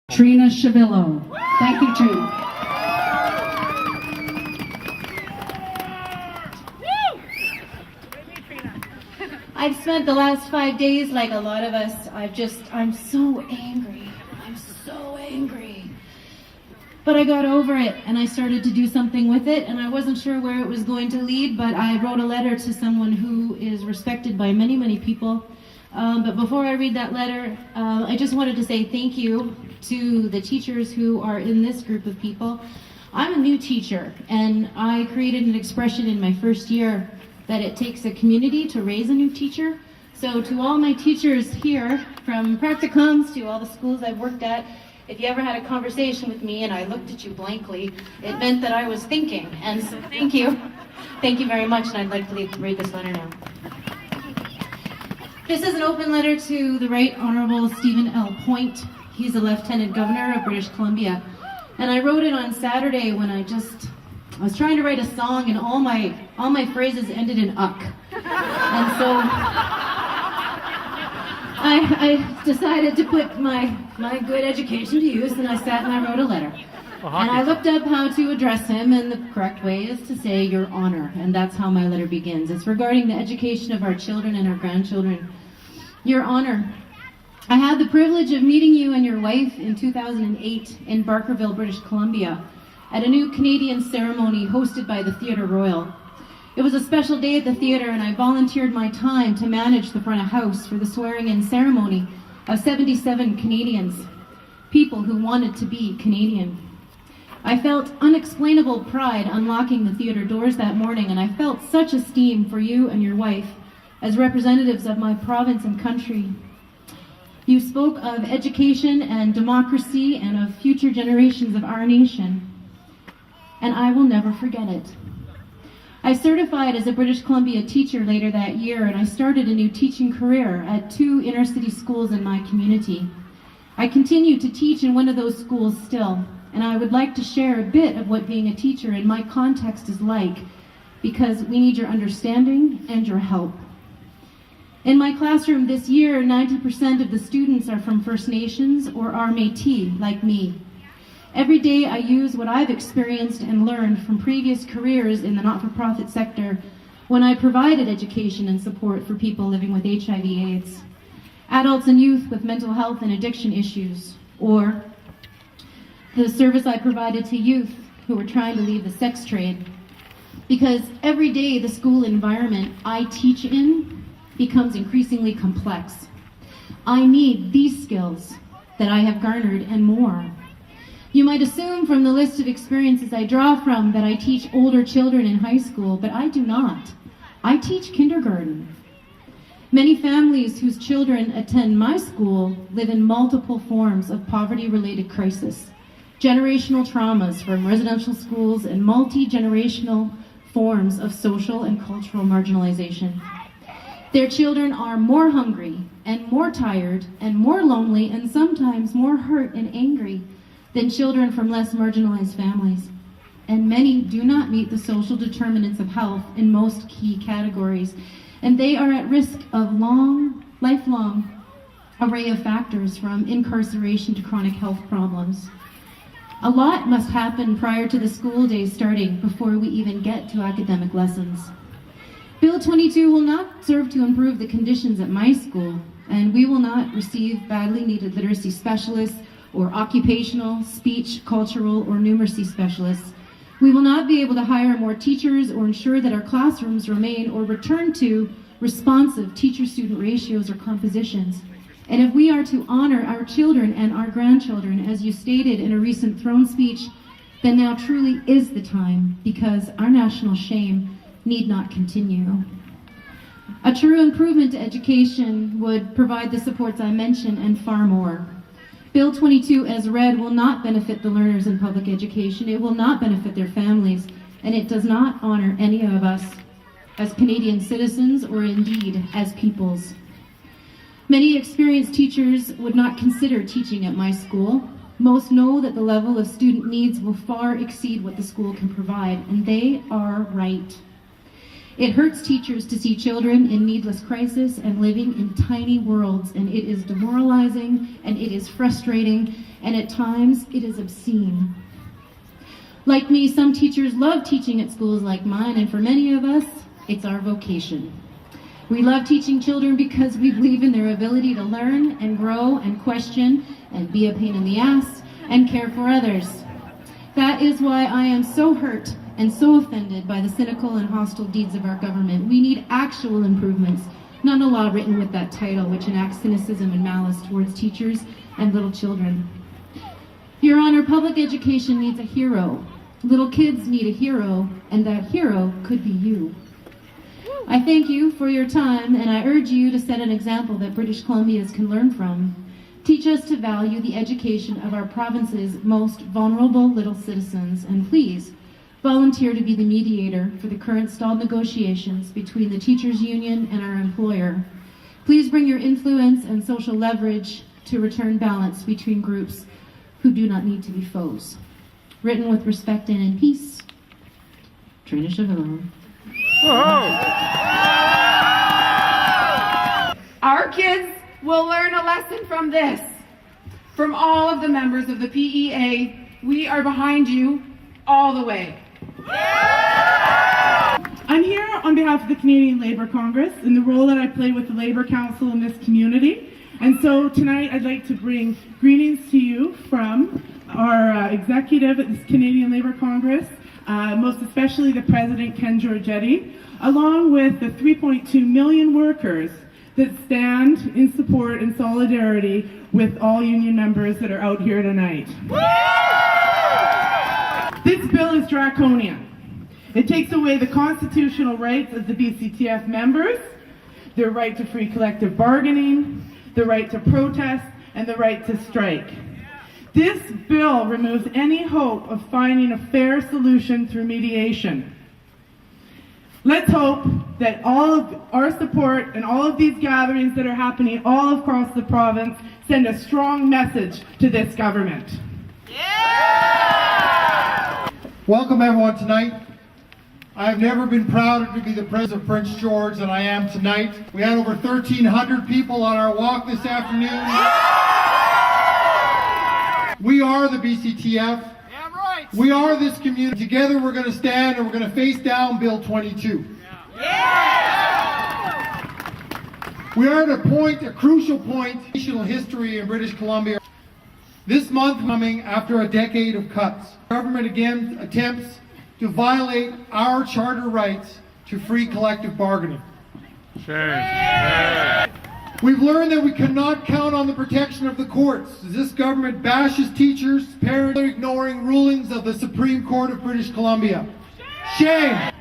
Trina Chavillo. Thank you, Trina. I've spent the last 5 days, like a lot of us, I'm so angry. I'm so angry. But I got over it and I started to do something with it, and I wasn't sure where it was going to lead, but I wrote a letter to someone who is respected by many, many people. But before I read that letter, I just wanted to say thank you to the teachers who are in this group of people. I'm a new teacher, and I created an expression in my first year that it takes a community to raise a new teacher. So to all my teachers here, from practicums to all the schools I've worked at, if you ever had a conversation with me and I looked at you blankly, it meant that I was thinking. And so thank you. Thank you very much, and I'd like to read this letter now. This is an open letter to the Right Honorable Stephen L. Point. He's a Lieutenant Governor of British Columbia. And I wrote it on Saturday when I was trying to write a song, and all my phrases ended in "uck." And so I decided to put my good education to use, and I sat and I wrote a letter. And I looked up how to address him, and the correct way is to say "Your Honor," and that's how my letter begins. It's regarding the education of our children and our grandchildren. Your Honor, I had the privilege of meeting you and your wife in 2008 in Barkerville, British Columbia, at a new Canadian ceremony hosted by the Theatre Royal. It was a special day at the theatre, and I volunteered my time to manage the front of house for the swearing-in ceremony of 77 Canadians, people who wanted to be Canadian. I felt unexplainable pride unlocking the theatre doors that morning, and I felt such esteem for you and your wife as representatives of my province and country. You spoke of education and democracy and of future generations of our nation, and I will never forget it. I certified as a British Columbia teacher later that year, and I started a new teaching career at 2 inner-city schools in my community. I continue to teach in one of those schools still, and I would like to share a bit of what being a teacher in my context is like, because we need your understanding and your help. In my classroom this year, 90% of the students are from First Nations or are Métis, like me. Every day I use what I've experienced and learned from previous careers in the not-for-profit sector when I provided education and support for people living with HIV/AIDS, adults and youth with mental health and addiction issues, or the service I provided to youth who were trying to leave the sex trade. Because every day the school environment I teach in becomes increasingly complex. I need these skills that I have garnered and more. You might assume from the list of experiences I draw from that I teach older children in high school, but I do not. I teach kindergarten. Many families whose children attend my school live in multiple forms of poverty-related crisis, generational traumas from residential schools, and multi-generational forms of social and cultural marginalization. Their children are more hungry and more tired and more lonely and sometimes more hurt and angry than children from less marginalized families. And many do not meet the social determinants of health in most key categories, and they are at risk of lifelong array of factors from incarceration to chronic health problems. A lot must happen prior to the school days starting before we even get to academic lessons. Bill 22 will not serve to improve the conditions at my school, and we will not receive badly needed literacy specialists or occupational, speech, cultural, or numeracy specialists. We will not be able to hire more teachers or ensure that our classrooms remain or return to responsive teacher-student ratios or compositions. And if we are to honor our children and our grandchildren, as you stated in a recent throne speech, then now truly is the time, because our national shame need not continue. A true improvement to education would provide the supports I mentioned and far more. Bill 22, as read, will not benefit the learners in public education. It will not benefit their families, and it does not honor any of us as Canadian citizens or indeed as peoples. Many experienced teachers would not consider teaching at my school. Most know that the level of student needs will far exceed what the school can provide, and they are right. It hurts teachers to see children in needless crisis and living in tiny worlds, and it is demoralizing, and it is frustrating, and at times it is obscene. Like me, some teachers love teaching at schools like mine, and for many of us, it's our vocation. We love teaching children because we believe in their ability to learn and grow and question and be a pain in the ass and care for others. That is why I am so hurt and so offended by the cynical and hostile deeds of our government. We need actual improvements, not a law written with that title, which enacts cynicism and malice towards teachers and little children. Your Honor, public education needs a hero. Little kids need a hero, and that hero could be you. I thank you for your time, and I urge you to set an example that British Columbians can learn from. Teach us to value the education of our province's most vulnerable little citizens, and please, volunteer to be the mediator for the current stalled negotiations between the teachers' union and our employer. Please bring your influence and social leverage to return balance between groups who do not need to be foes. Written with respect and in peace, Trina Chavillon. Our kids will learn a lesson from this. From all of the members of the PEA, we are behind you all the way. I'm here on behalf of the Canadian Labour Congress in the role that I play with the Labour Council in this community. And so tonight I'd like to bring greetings to you from our executive at the Canadian Labour Congress, most especially the President, Ken Giorgetti, along with the 3.2 million workers that stand in support and solidarity with all union members that are out here tonight. This bill is draconian. It takes away the constitutional rights of the BCTF members, their right to free collective bargaining, the right to protest, and the right to strike. This bill removes any hope of finding a fair solution through mediation. Let's hope that all of our support and all of these gatherings that are happening all across the province send a strong message to this government. Welcome everyone tonight. I've never been prouder to be the President of Prince George than I am tonight. We had over 1,300 people on our walk this afternoon. We are the BCTF. We are this community. Together we're going to stand and we're going to face down Bill 22. We are at a crucial point in national history in British Columbia. This month coming after a decade of cuts. The government again attempts to violate our charter rights to free collective bargaining. We've learned that we cannot count on the protection of the courts as this government bashes teachers, parents, ignoring rulings of the Supreme Court of British Columbia. Shame!